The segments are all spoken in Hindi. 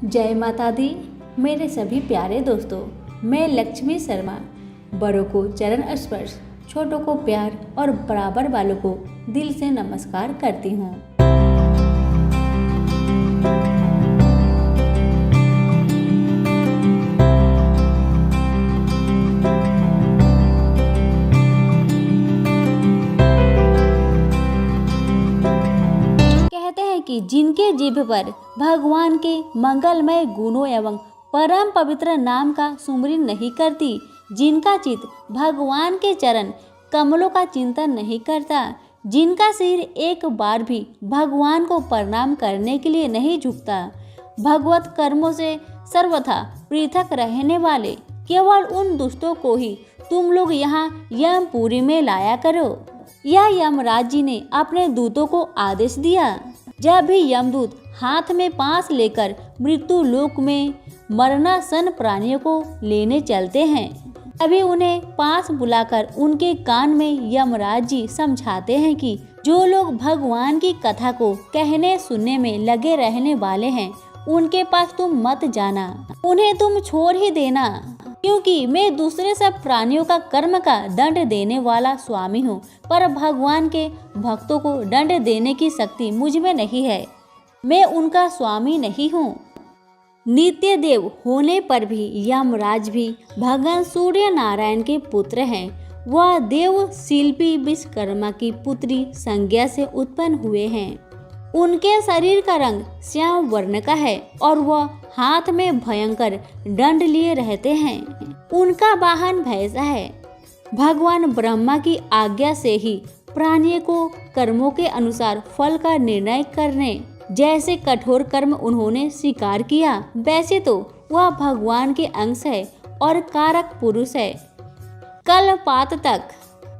जय माता दी। मेरे सभी प्यारे दोस्तों, मैं लक्ष्मी शर्मा बड़ों को चरण स्पर्श, छोटों को प्यार और बराबर वालों को दिल से नमस्कार करती हूँ। कहते हैं कि जिनके जीभ पर भगवान के मंगलमय गुणों एवं परम पवित्र नाम का सुमिरन नहीं करती, जिनका चित्त भगवान के चरण कमलों का चिंतन नहीं करता, जिनका सिर एक बार भी भगवान को प्रणाम करने के लिए नहीं झुकता, भगवत कर्मों से सर्वथा पृथक रहने वाले केवल उन दुष्टों को ही तुम लोग यहाँ यमपुरी में लाया करो। यह यमराज जी ने अपने दूतों को आदेश दिया। जब भी यमदूत हाथ में पास लेकर मृत्यु लोक में मरणासन प्राणियों को लेने चलते हैं, तभी उन्हें पास बुलाकर उनके कान में यमराज जी समझाते हैं कि जो लोग भगवान की कथा को कहने सुनने में लगे रहने वाले हैं, उनके पास तुम मत जाना, उन्हें तुम छोड़ ही देना, क्योंकि मैं दूसरे सब प्राणियों का कर्म का दंड देने वाला स्वामी हूँ, पर भगवान के भक्तों को दंड देने की शक्ति मुझ में नहीं है। मैं उनका स्वामी नहीं हूँ। नित्य देव होने पर भी यमराज भी भगवान सूर्य नारायण के पुत्र हैं। वह देव शिल्पी विश्वकर्मा की पुत्री संज्ञा से उत्पन्न हुए हैं। उनके शरीर का रंग श्याम वर्ण का है और वह हाथ में भयंकर दंड लिए रहते हैं। उनका वाहन भैंसा है। भगवान ब्रह्मा की आज्ञा से ही प्राणियों को कर्मों के अनुसार फल का निर्णय करने जैसे कठोर कर्म उन्होंने स्वीकार किया, वैसे तो वह भगवान के अंश है और कारक पुरुष है। कल्पात तक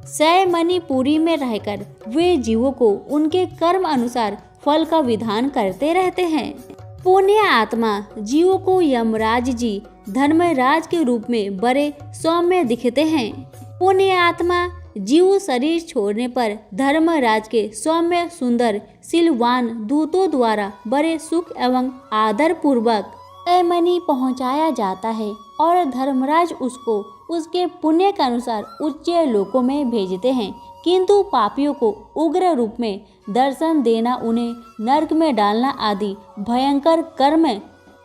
सैमनीपुरी में रहकर वे जीवों को उनके कर्म अनुसार फल का विधान करते रहते हैं। पुण्य आत्मा जीवों को यमराज जी धर्मराज के रूप में बड़े सौम्य दिखते हैं। पुण्य आत्मा जीव शरीर छोड़ने पर धर्मराज के सौम्य सुंदर सिलवान दूतों द्वारा बड़े सुख एवं आदर पूर्वक सैमनी पहुंचाया जाता है और धर्मराज उसको उसके पुण्य के अनुसार उच्च लोकों में भेजते हैं। किंतु पापियों को उग्र रूप में दर्शन देना, उन्हें नरक में डालना आदि भयंकर कर्म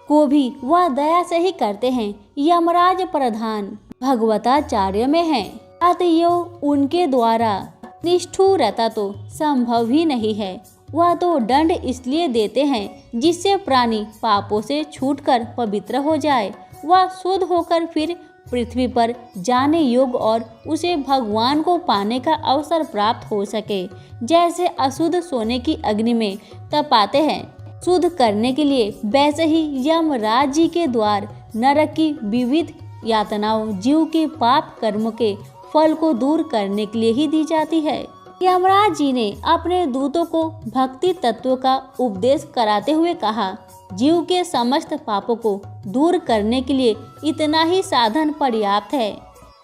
को भी वह दया से ही करते हैं। यमराज प्रधान भगवताचार्य में है, अतएव उनके द्वारा निष्ठुरता तो संभव ही नहीं है। वह तो दंड इसलिए देते हैं जिससे प्राणी पापों से छूटकर पवित्र हो जाए, वह शुद्ध होकर फिर पृथ्वी पर जाने योग्य और उसे भगवान को पाने का अवसर प्राप्त हो सके। जैसे अशुद्ध सोने की अग्नि में तपाते हैं शुद्ध करने के लिए, वैसे ही यमराज जी के द्वार नरक की विविध यातनाओं जीव के पाप कर्मों के फल को दूर करने के लिए ही दी जाती है। यमराज जी ने अपने दूतों को भक्ति तत्व का उपदेश कराते हुए कहा, जीव के समस्त पापों को दूर करने के लिए इतना ही साधन पर्याप्त है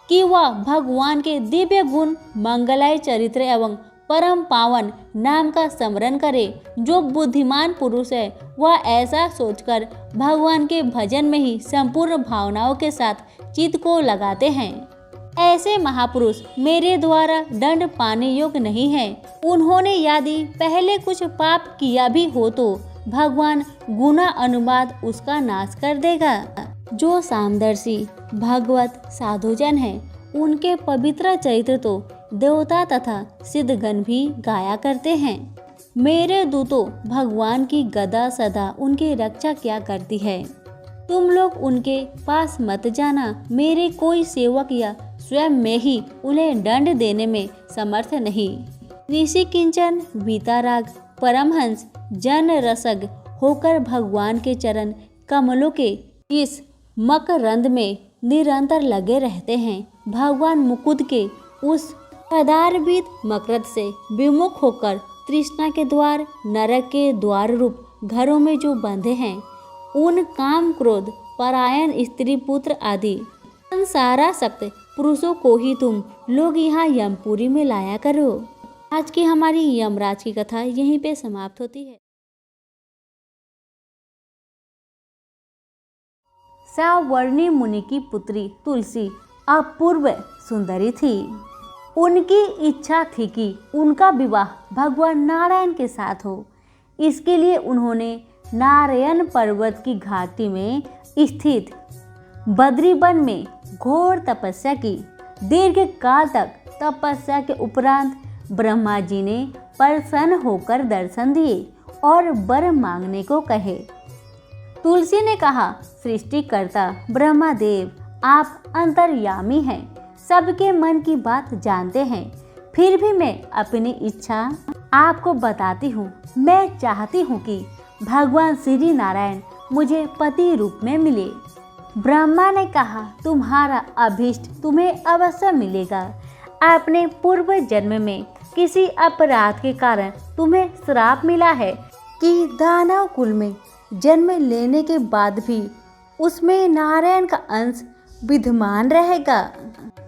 कि वह भगवान के दिव्य गुण, मंगलमय चरित्र एवं परम पावन नाम का स्मरण करे। जो बुद्धिमान पुरुष है वह ऐसा सोचकर भगवान के भजन में ही संपूर्ण भावनाओं के साथ चित्त को लगाते हैं। ऐसे महापुरुष मेरे द्वारा दंड पाने योग्य नहीं हैं। उन्होंने यदि पहले कुछ पाप किया भी हो तो भगवान गुना अनुवाद उसका नाश कर देगा। जो सामदर्शी भगवत साधुजन है, उनके पवित्र चरित्र तो देवता तथा सिद्धगण भी गाया करते हैं। मेरे दूतों, भगवान की गदा सदा उनकी रक्षा क्या करती है। तुम लोग उनके पास मत जाना। मेरे कोई सेवक या स्वयं में ही उन्हें दंड देने में समर्थ नहीं। ऋषि किंचन वीतराग परमहंस जन रसग होकर भगवान के चरण कमलों के इस मकरंद में निरंतर लगे रहते हैं। भगवान मुकुंद के उस पदार्वित मकरंद से विमुख होकर तृष्णा के द्वार, नरक के द्वार रूप घरों में जो बंधे हैं, उन काम क्रोध परायण स्त्री पुत्र आदि संसारासक्त पुरुषों को ही तुम लोग यहाँ यमपुरी में लाया करो। आज की हमारी यमराज की कथा यहीं पे समाप्त होती है। सावर्णी मुनि की पुत्री तुलसी अपूर्व सुंदरी थी। उनकी इच्छा थी कि उनका विवाह भगवान नारायण के साथ हो। इसके लिए उन्होंने नारायण पर्वत की घाटी में स्थित बद्री वन में घोर तपस्या की। दीर्घ काल तक तपस्या के उपरांत ब्रह्मा जी ने प्रसन्न होकर दर्शन दिए और वर मांगने को कहे। तुलसी ने कहा, सृष्टिकर्ता ब्रह्मा देव, आप अंतर्यामी हैं, सबके मन की बात जानते हैं। फिर भी मैं अपनी इच्छा आपको बताती हूँ। मैं चाहती हूँ कि भगवान श्री नारायण मुझे पति रूप में मिले। ब्रह्मा ने कहा, तुम्हारा अभीष्ट तुम्हें अवश्य मिलेगा। अपने पूर्व जन्म में किसी अपराध के कारण तुम्हें श्राप मिला है कि दानव कुल में जन्म लेने के बाद भी उसमें नारायण का अंश विद्यमान रहेगा।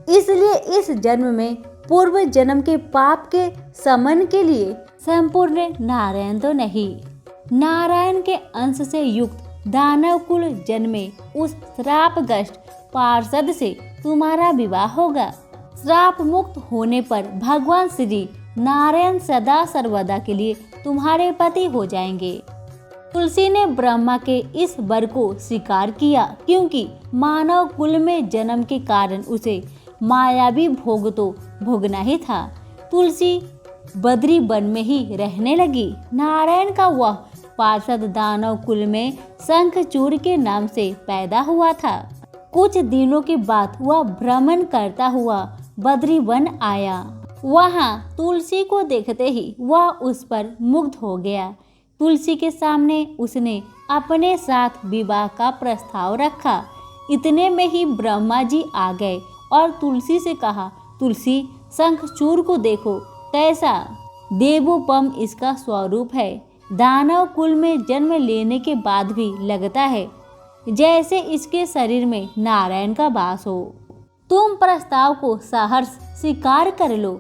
इसलिए इस जन्म में पूर्व जन्म के पाप के शमन के लिए संपूर्ण नारायण तो नहीं, नारायण के अंश से युक्त दानव कुल जन्मे उस श्रापग्रस्त पार्षद से तुम्हारा विवाह होगा। श्राप मुक्त होने पर भगवान श्री नारायण सदा सर्वदा के लिए तुम्हारे पति हो जाएंगे। तुलसी ने ब्रह्मा के इस वर को स्वीकार किया, क्योंकि मानव कुल में जन्म के कारण उसे मायावी भोग तो भोगना ही था। तुलसी बद्री वन में ही रहने लगी। नारायण का वह पार्षद दानव कुल में शंखचूड़ के नाम से पैदा हुआ था। कुछ दिनों के बाद वह भ्रमण करता हुआ बद्री वन आया। वहां तुलसी को देखते ही वह उस पर मुग्ध हो गया। तुलसी के सामने उसने अपने साथ विवाह का प्रस्ताव रखा। इतने में ही ब्रह्मा जी आ गए और तुलसी से कहा, तुलसी, शंखचूड़ को देखो, कैसा देवोपम इसका स्वरूप है। दानव कुल में जन्म लेने के बाद भी लगता है जैसे इसके शरीर में नारायण का वास हो। तुम प्रस्ताव को सहर्ष स्वीकार कर लो।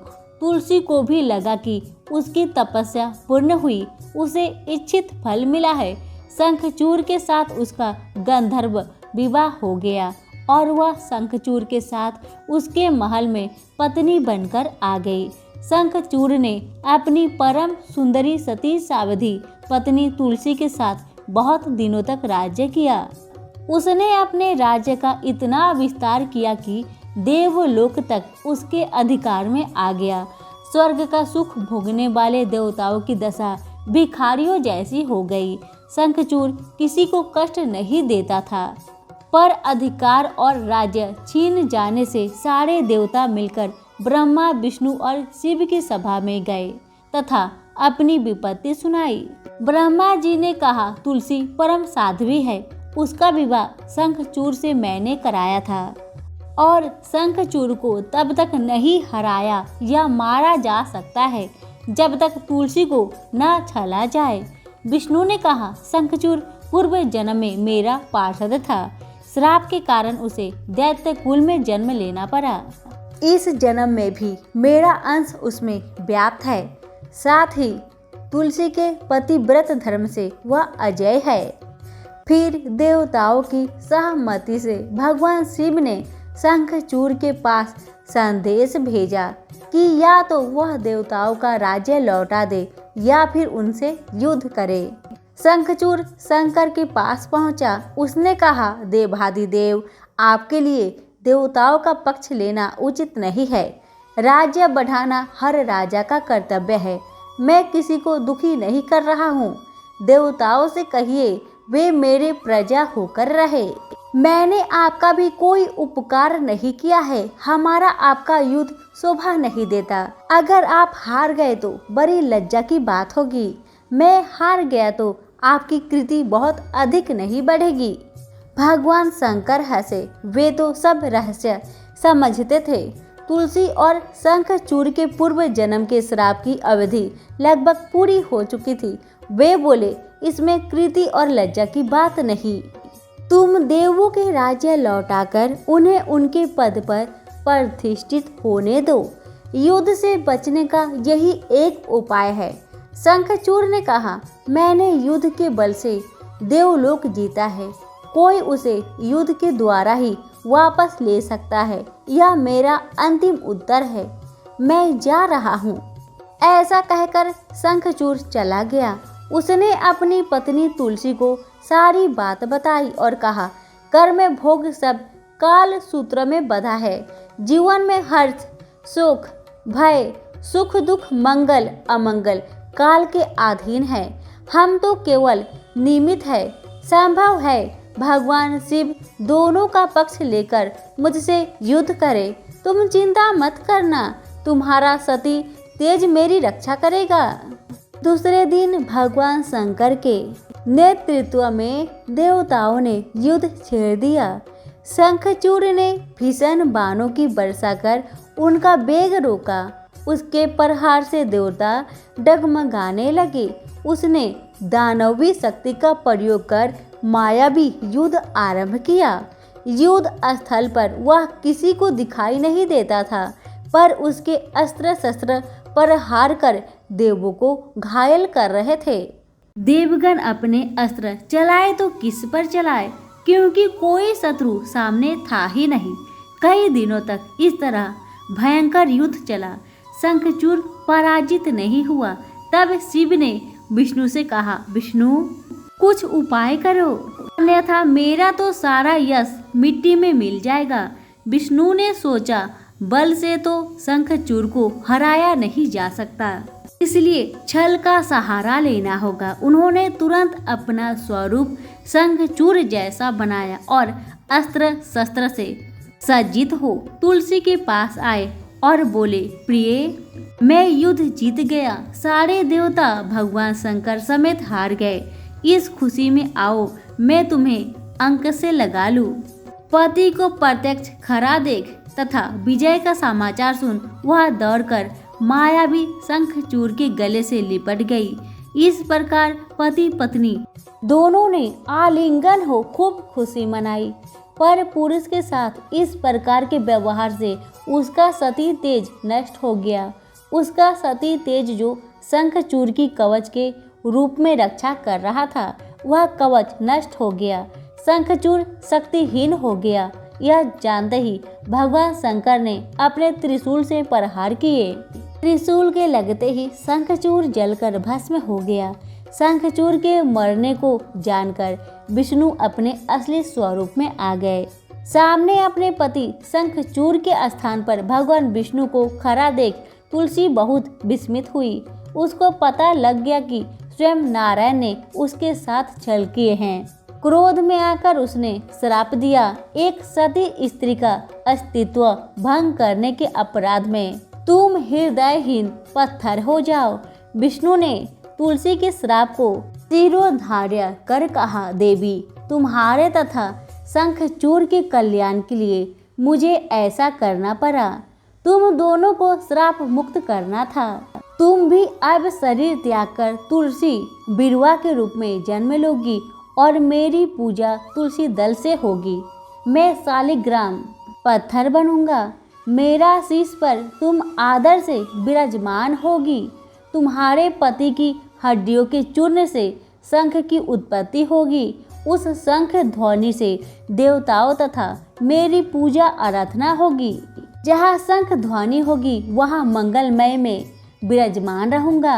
तुलसी को भी लगा कि उसकी तपस्या पूर्ण हुई, उसे इच्छित फल मिला है। शंखचूड़ के साथ उसका गंधर्व विवाह हो गया और वह शंखचूड़ के साथ उसके महल में पत्नी बनकर आ गई। शंखचूड़ ने अपनी परम सुंदरी सती सावधि पत्नी तुलसी के साथ बहुत दिनों तक राज्य किया। उसने अपने राज्य का इतना विस्तार किया कि देवलोक तक उसके अधिकार में आ गया। स्वर्ग का सुख भोगने वाले देवताओं की दशा भिखारियों जैसी हो गई। शंखचूड़ किसी को कष्ट नहीं देता था, पर अधिकार और राज्य छीन जाने से सारे देवता मिलकर ब्रह्मा, विष्णु और शिव की सभा में गए तथा अपनी विपत्ति सुनाई। ब्रह्मा जी ने कहा, तुलसी परम साध्वी है, उसका विवाह शंखचूड़ से मैंने कराया था और शंखचूड़ को तब तक नहीं हराया या मारा जा सकता है जब तक तुलसी को न छला जाए। विष्णु ने कहा, शंखचूड़ पूर्व जन्म में मेरा पार्षद था, श्राप के कारण उसे दैत्य कुल में जन्म लेना पड़ा। इस जन्म में भी मेरा अंश उसमें व्याप्त है। साथ ही तुलसी के पतिव्रत धर्म से वह अजय है। फिर देवताओं की सहमति से भगवान शिव ने शंखचूड़ के पास संदेश भेजा कि या तो वह देवताओं का राज्य लौटा दे या फिर उनसे युद्ध करे। शंखचूड़ शंकर के पास पहुंचा। उसने कहा, देवाधिदेव, आपके लिए देवताओं का पक्ष लेना उचित नहीं है। राज्य बढ़ाना हर राजा का कर्तव्य है। मैं किसी को दुखी नहीं कर रहा हूँ। देवताओं से कहिए वे मेरे प्रजा होकर रहे। मैंने आपका भी कोई उपकार नहीं किया है। हमारा आपका युद्ध शोभा नहीं देता। अगर आप हार गए तो बड़ी लज्जा की बात होगी। मैं हार गया तो आपकी कृति बहुत अधिक नहीं बढ़ेगी। भगवान शंकर हंसे। वे तो सब रहस्य समझते थे। तुलसी और शंखचूड़ के पूर्व जन्म के श्राप की अवधि लगभग पूरी हो चुकी थी। वे बोले, इसमें कृति और लज्जा की बात नहीं। तुम देवों के राज्य लौटाकर उन्हें उनके पद पर प्रतिष्ठित होने दो। युद्ध से बचने का यही एक उपाय है। शंखचूड़ ने कहा, मैंने युद्ध के बल से देवलोक जीता है कोई उसे युद्ध के द्वारा ही वापस ले सकता है। यह मेरा अंतिम उत्तर है। मैं जा रहा हूँ। ऐसा कहकर शंखचूड़ चला गया। उसने अपनी पत्नी तुलसी को सारी बात बताई और कहा, कर्म भोग सब काल सूत्र में बंधा है। जीवन में हर्ष, सुख, भय, सुख, दुख, मंगल, अमंगल काल के अधीन है। हम तो केवल निमित्त है। संभव है भगवान शिव दोनों का पक्ष लेकर मुझसे युद्ध करे। तुम चिंता मत करना, तुम्हारा सती तेज मेरी रक्षा करेगा। दूसरे दिन भगवान शंकर के नेतृत्व में देवताओं ने युद्ध छेड़ दिया। शंखचूड़ ने भीषण बाणों की वर्षा कर उनका वेग रोका। उसके प्रहार से देवता डगमगाने लगे। उसने दानवी शक्ति का प्रयोग कर मायावी युद्ध आरंभ किया। युद्ध स्थल पर वह किसी को दिखाई नहीं देता था, पर उसके अस्त्र शस्त्र प्रहार कर देवों को घायल कर रहे थे। देवगण अपने अस्त्र चलाए तो किस पर चलाए, क्योंकि कोई शत्रु सामने था ही नहीं। कई दिनों तक इस तरह भयंकर युद्ध चला। शंखचूड़ पराजित नहीं हुआ। तब शिव ने विष्णु से कहा, विष्णु कुछ उपाय करो, अन्यथा मेरा तो सारा यश मिट्टी में मिल जाएगा। विष्णु ने सोचा, बल से तो शंखचूड़ को हराया नहीं जा सकता, इसलिए छल का सहारा लेना होगा। उन्होंने तुरंत अपना स्वरूप शंखचूड़ जैसा बनाया और अस्त्र शस्त्र से सज्जित हो तुलसी के पास आए और बोले, प्रिय, मैं युद्ध जीत गया। सारे देवता भगवान शंकर समेत हार गए। इस खुशी में आओ, मैं तुम्हें अंक से लगा लूं। पति को प्रत्यक्ष खरा देख तथा विजय का समाचार सुन वह दौड़कर मायावी शंखचूड़ के गले से लिपट गई। इस प्रकार पति पत्नी दोनों ने आलिंगन हो खूब खुशी मनाई। पर पुरुष के साथ इस प्रकार के व्यवहार से उसका सती तेज नष्ट हो गया। उसका सती तेज जो शंखचूड़ की कवच के रूप में रक्षा कर रहा था, वह कवच नष्ट हो गया। शंखचूड़ शक्तिहीन हो गया। यह जानते ही भगवान शंकर ने अपने त्रिशूल से प्रहार किए। त्रिशूल के लगते ही शंखचूड़ जलकर भस्म हो गया। शंखचूड़ के मरने को जानकर विष्णु अपने असली स्वरूप में आ गए। सामने अपने पति शंखचूड़ के स्थान पर भगवान विष्णु को खड़ा देख तुलसी बहुत विस्मित हुई। उसको पता लग गया कि स्वयं नारायण ने उसके साथ छल किए हैं। क्रोध में आकर उसने श्राप दिया, एक सती स्त्री का अस्तित्व भंग करने के अपराध में तुम हृदयहीन पत्थर हो जाओ। विष्णु ने तुलसी के श्राप को शिरोधार्य कर कहा, देवी, तुम्हारे तथा शंखचूड़ के कल्याण के लिए मुझे ऐसा करना पड़ा। तुम दोनों को श्राप मुक्त करना था। तुम भी अब शरीर त्याग कर तुलसी बिरवा के रूप में जन्म लोगी और मेरी पूजा तुलसी दल से होगी। मैं शालिग्राम पत्थर बनूंगा। मेरा शीश पर तुम आदर से विराजमान होगी। तुम्हारे पति की हड्डियों के चूर्ण से शंख की उत्पत्ति होगी। उस शंख ध्वनि से देवताओं तथा मेरी पूजा आराधना होगी। जहाँ शंख ध्वनि होगी वहाँ मंगलमय में विराजमान रहूंगा।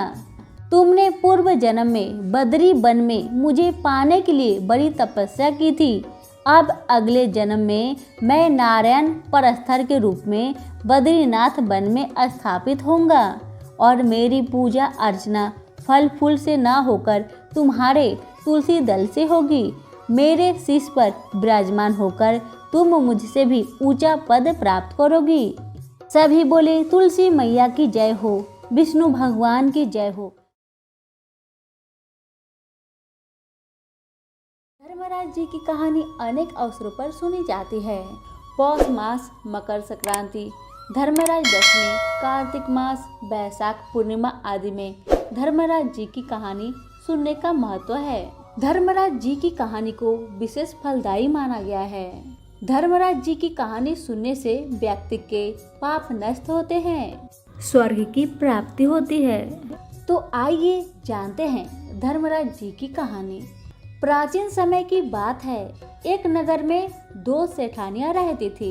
तुमने पूर्व जन्म में बद्री वन में मुझे पाने के लिए बड़ी तपस्या की थी। अब अगले जन्म में मैं नारायण परस्तर के रूप में बद्रीनाथ वन में स्थापित होऊंगा और मेरी पूजा अर्चना फल फूल से ना होकर तुम्हारे तुलसी दल से होगी। मेरे शीश पर विराजमान होकर तुम मुझसे भी ऊंचा पद प्राप्त करोगी। सभी बोले, तुलसी मैया की जय हो, विष्णु भगवान की जय हो। धर्मराज जी की कहानी अनेक अवसरों पर सुनी जाती है। पौष मास, मकर संक्रांति, धर्मराज दशमी, कार्तिक मास, बैसाख पूर्णिमा आदि में धर्मराज जी की कहानी सुनने का महत्व है। धर्मराज जी की कहानी को विशेष फलदायी माना गया है। धर्मराज जी की कहानी सुनने से व्यक्ति के पाप नष्ट होते हैं, स्वर्ग की प्राप्ति होती है। तो आइए जानते हैं धर्मराज जी की कहानी। प्राचीन समय की बात है। एक नगर में दो सेठानियां रहती थी।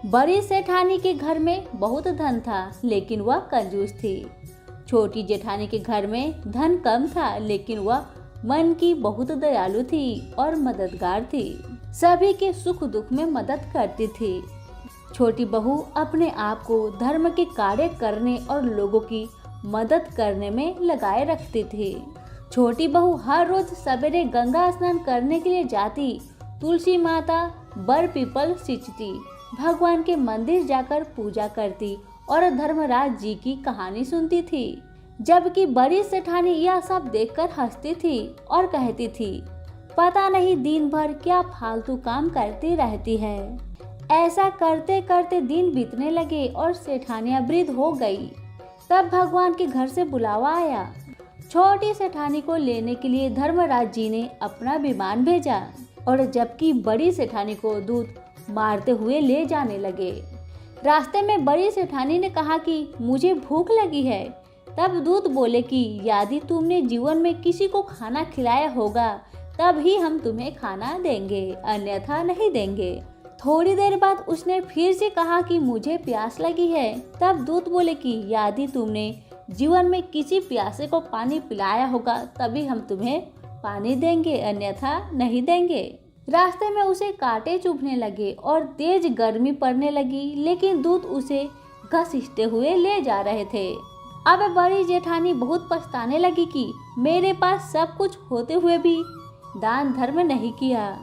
बड़ी सेठानी के घर में बहुत धन था, लेकिन वह कंजूस थी। छोटी जेठानी के घर में धन कम था, लेकिन वह मन की बहुत दयालु थी और मददगार थी। सभी के सुख दुख में मदद करती थी। छोटी बहू अपने आप को धर्म के कार्य करने और लोगों की मदद करने में लगाए रखती थी। छोटी बहू हर रोज सवेरे गंगा स्नान करने के लिए जाती, तुलसी माता बर पीपल सींचती, भगवान के मंदिर जाकर पूजा करती और धर्मराज जी की कहानी सुनती थी। जबकि बड़ी सेठानी यह सब देखकर हंसती थी और कहती थी, पता नहीं दिन भर क्या फालतू काम करती रहती है। ऐसा करते करते दिन बीतने लगे और सेठानियां वृद्ध हो गई। तब भगवान के घर से बुलावा आया। छोटी सेठानी को लेने के लिए धर्मराज जी ने अपना विमान भेजा और जबकि बड़ी सेठानी को दूत मारते हुए ले जाने लगे। रास्ते में बड़ी सेठानी ने कहा कि मुझे भूख लगी है। तब दूत बोले कि यदि तुमने जीवन में किसी को खाना खिलाया होगा तब ही हम तुम्हें खाना देंगे, अन्यथा नहीं देंगे। थोड़ी देर बाद उसने फिर से कहा कि मुझे प्यास लगी है। तब दूत बोले कि यदि तुमने जीवन में किसी प्यासे को पानी पिलाया होगा तभी हम तुम्हें पानी देंगे, अन्यथा नहीं देंगे। रास्ते में उसे कांटे चुभने लगे और तेज गर्मी पड़ने लगी, लेकिन दूत उसे घसीटते हुए ले जा रहे थे। अब बड़ी जेठानी बहुत पछताने लगी कि मेरे पास सब कुछ होते हुए भी दान धर्म नहीं किया।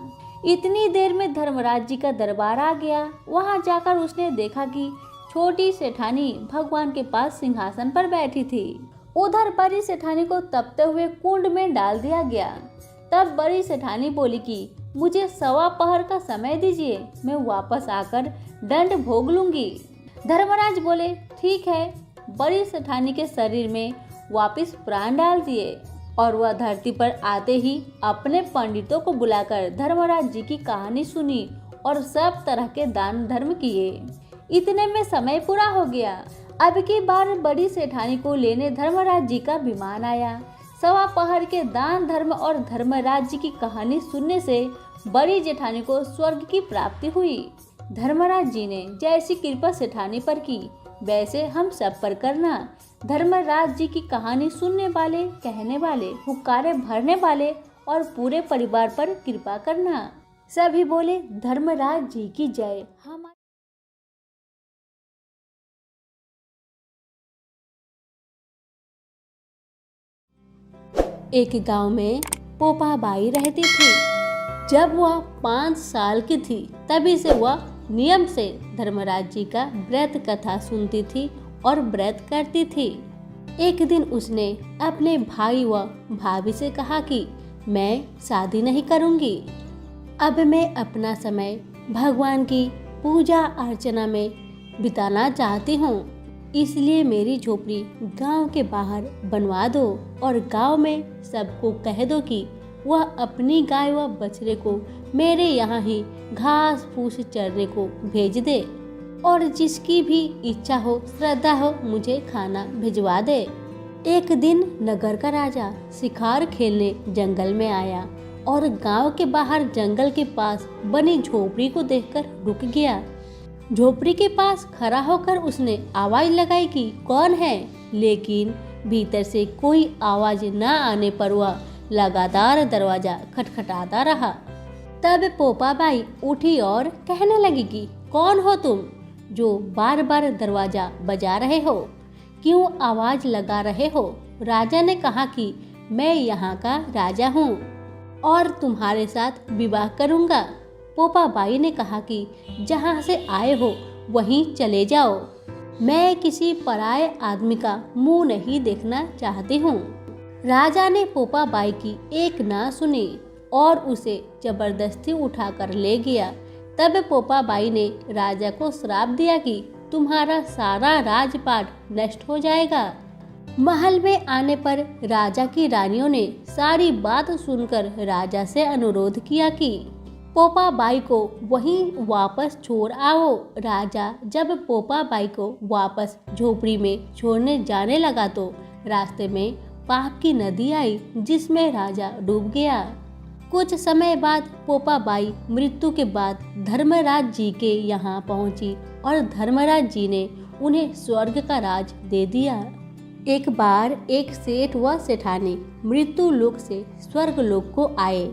इतनी देर में धर्मराज जी का दरबार आ गया। वहां जाकर उसने देखा कि छोटी सेठानी भगवान के पास सिंहासन पर बैठी थी। उधर बड़ी सेठानी को तपते हुए कुंड में डाल दिया गया। तब बड़ी सेठानी बोली कि मुझे 1.25 पहर का समय दीजिए, मैं वापस आकर दंड भोग लूंगी। धर्मराज बोले ठीक है। बड़ी सेठानी के शरीर में वापस प्राण डाल दिए और वह धरती पर आते ही अपने पंडितों को बुलाकर धर्मराज जी की कहानी सुनी और सब तरह के दान धर्म किए। इतने में समय पूरा हो गया। अब की बार बड़ी सेठानी को लेने धर्मराज जी का विमान आया। 1.25 पहर के दान धर्म और धर्मराज जी की कहानी सुनने से बड़ी जेठानी को स्वर्ग की प्राप्ति हुई। धर्मराज जी ने जैसी कृपा सेठानी पर की वैसे हम सब पर करना। धर्मराज जी की कहानी सुनने वाले, कहने वाले, हुक्कारे भरने वाले और पूरे परिवार पर कृपा करना। सभी बोले धर्मराज जी की जय। एक गांव में पोपा बाई रहती थी। जब वह 5 साल की थी तभी से वह नियम से धर्मराज जी का व्रत कथा सुनती थी और व्रत करती थी। एक दिन उसने अपने भाई व भाभी से कहा कि मैं शादी नहीं करूंगी। अब मैं अपना समय भगवान की पूजा अर्चना में बिताना चाहती हूँ, इसलिए मेरी झोपड़ी गांव के बाहर बनवा दो और गांव में सबको कह दो कि वह अपनी गाय व बछड़े को मेरे यहाँ ही घास फूस चरने को भेज दे और जिसकी भी इच्छा हो, श्रद्धा हो, मुझे खाना भिजवा दे। एक दिन नगर का राजा शिकार खेलने जंगल में आया और गांव के बाहर जंगल के पास बनी झोपड़ी को देखकर रुक गया। झोपड़ी के पास खड़ा होकर उसने आवाज लगाई कि कौन है, लेकिन भीतर से कोई आवाज न आने पर वह लगातार दरवाजा खटखटाता रहा। तब पोपा बाई उठी और कहने लगी कि कौन हो तुम जो बार बार दरवाजा बजा रहे हो, क्यों आवाज लगा रहे हो? राजा ने कहा कि मैं यहाँ का राजा हूँ और तुम्हारे साथ विवाह करूँगा। पोपा बाई ने कहा कि जहाँ से आए हो वहीं चले जाओ, मैं किसी पराये आदमी का मुंह नहीं देखना चाहती हूँ। राजा ने पोपा बाई की एक ना सुनी और उसे जबरदस्ती उठाकर ले गया। तब पोपा बाई ने राजा को श्राप दिया कि तुम्हारा सारा राजपाट नष्ट हो जाएगा। महल में आने पर राजा की रानियों ने सारी बात सुनकर राजा से अनुरोध किया कि पोपा बाई को वहीं वापस छोड़ आओ। राजा जब पोपा बाई को वापस झोपड़ी में छोड़ने जाने लगा तो रास्ते में पाप की नदी आई जिसमें राजा डूब गया। कुछ समय बाद पोपाबाई मृत्यु के बाद धर्मराज जी के यहाँ पहुंची और धर्मराज जी ने उन्हें स्वर्ग का राज दे दिया। एक बार एक सेठ व सेठानी मृत्यु लोक से स्वर्ग लोक को आए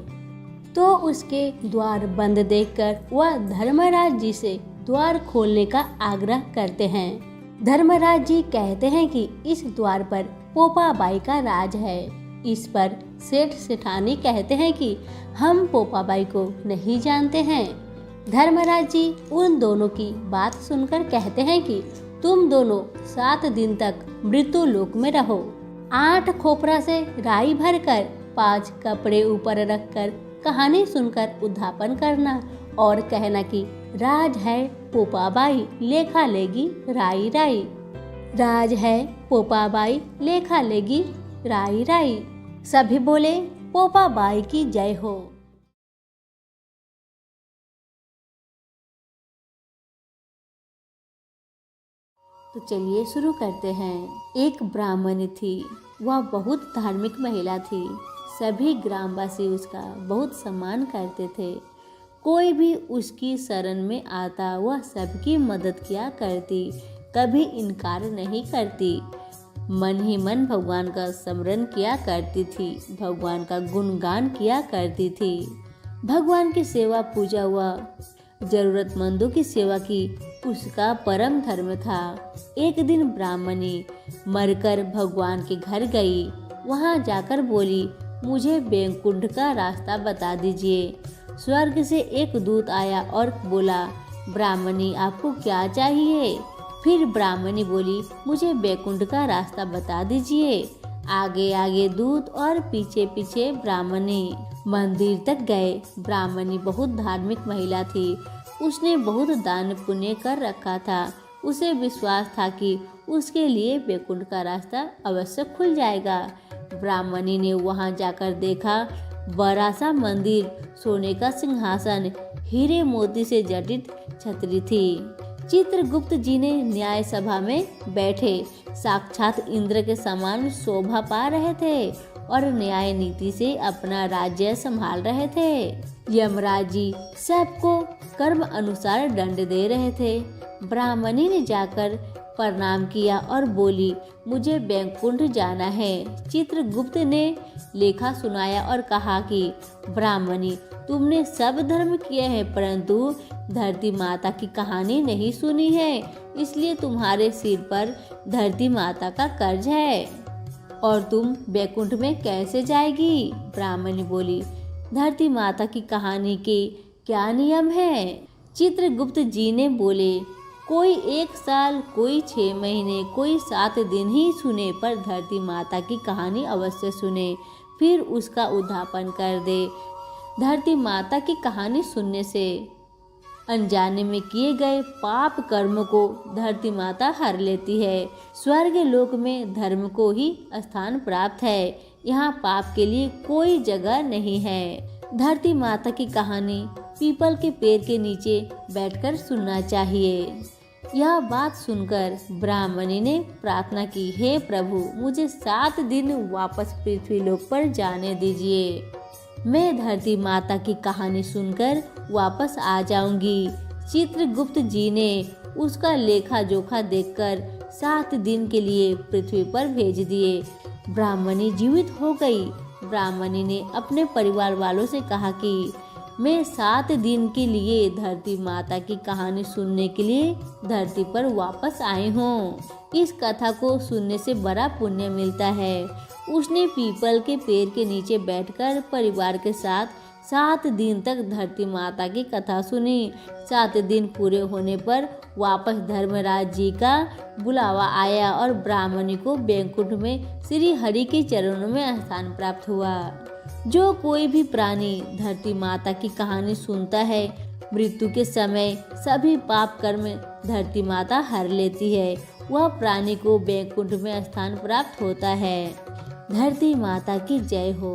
तो उसके द्वार बंद देखकर वह धर्मराज जी से द्वार खोलने का आग्रह करते हैं। धर्मराज जी कहते हैं कि इस द्वार पर पोपाबाई का राज है। इस पर सेठ सेठानी कहते हैं कि हम पोपाबाई को नहीं जानते हैं। धर्मराज जी उन दोनों की बात सुनकर कहते हैं कि तुम दोनों 7 दिन तक मृत्यु लोक में रहो। 8 खोपरा से राई भरकर 5 कपड़े ऊपर रखकर कहानी सुनकर उद्धापन करना और कहना कि राज है पोपाबाई लेखा लेगी राई राई। राज है पोपाबाई लेखा लेगी राई राई। सभी बोले पोपाबाई की जय हो। तो चलिए शुरू करते हैं। एक ब्राह्मणी थी, वह बहुत धार्मिक महिला थी। सभी ग्रामवासी उसका बहुत सम्मान करते थे। कोई भी उसकी शरण में आता वह सबकी मदद किया करती, कभी इनकार नहीं करती। मन ही मन भगवान का स्मरण किया करती थी, भगवान का गुणगान किया करती थी। भगवान की सेवा पूजा व जरूरतमंदों की सेवा की उसका परम धर्म था। एक दिन ब्राह्मणी मरकर भगवान के घर गई। वहां जाकर बोली, मुझे बैकुंठ का रास्ता बता दीजिए। स्वर्ग से एक दूत आया और बोला, ब्राह्मणी आपको क्या चाहिए? फिर ब्राह्मणी बोली, मुझे बैकुंठ का रास्ता बता दीजिए। आगे आगे दूत और पीछे पीछे ब्राह्मणी मंदिर तक गए। ब्राह्मणी बहुत धार्मिक महिला थी। उसने बहुत दान पुण्य कर रखा था। उसे विश्वास था कि उसके लिए बैकुंठ का रास्ता अवश्य खुल जाएगा। ब्राह्मणी ने वहां जाकर देखा, बड़ा सा मंदिर, सोने का सिंहासन, हीरे मोती से जटित छतरी थी। चित्रगुप्त जी ने न्याय सभा में बैठे साक्षात इंद्र के समान शोभा पा रहे थे और न्याय नीति से अपना राज्य संभाल रहे थे। यमराज जी सबको कर्म अनुसार दंड दे रहे थे। ब्राह्मणी ने जाकर प्रणाम किया और बोली, मुझे बैकुंठ जाना है। चित्रगुप्त ने लेखा सुनाया और कहा कि ब्राह्मणी, तुमने सब धर्म किए हैं परंतु धरती माता की कहानी नहीं सुनी है, इसलिए तुम्हारे सिर पर धरती माता का कर्ज है और तुम बैकुंठ में कैसे जाएगी? ब्राह्मणी बोली, धरती माता की कहानी के क्या नियम है? चित्रगुप्त जी ने बोले, कोई 1 साल, कोई 6 महीने, कोई 7 दिन ही सुने, पर धरती माता की कहानी अवश्य सुने, फिर उसका उद्धापन कर दे। धरती माता की कहानी सुनने से अनजाने में किए गए पाप कर्म को धरती माता हर लेती है। स्वर्ग लोक में धर्म को ही स्थान प्राप्त है, यहाँ पाप के लिए कोई जगह नहीं है। धरती माता की कहानी पीपल के पेड़ के नीचे बैठकर सुनना चाहिए। यह बात सुनकर ब्राह्मणी ने प्रार्थना की, हे प्रभु, मुझे 7 दिन वापस पृथ्वी लोक पर जाने दीजिए। मैं धरती माता की कहानी सुनकर वापस आ जाऊंगी। चित्रगुप्त जी ने उसका लेखा जोखा देखकर 7 दिन के लिए पृथ्वी पर भेज दिए। ब्राह्मणी जीवित हो गई। ब्राह्मणी ने अपने परिवार वालों से कहा कि मैं 7 दिन के लिए धरती माता की कहानी सुनने के लिए धरती पर वापस आई हूँ। इस कथा को सुनने से बड़ा पुण्य मिलता है। उसने पीपल के पेड़ के नीचे बैठकर परिवार के साथ 7 दिन तक धरती माता की कथा सुनी। 7 दिन पूरे होने पर वापस धर्मराज जी का बुलावा आया और ब्राह्मणी को बैकुंठ में श्री हरि के चरणों में स्थान प्राप्त हुआ। जो कोई भी प्राणी धरती माता की कहानी सुनता है, मृत्यु के समय सभी पाप कर्म धरती माता हर लेती है। वह प्राणी को बैकुंठ में स्थान प्राप्त होता है। धरती माता की जय हो।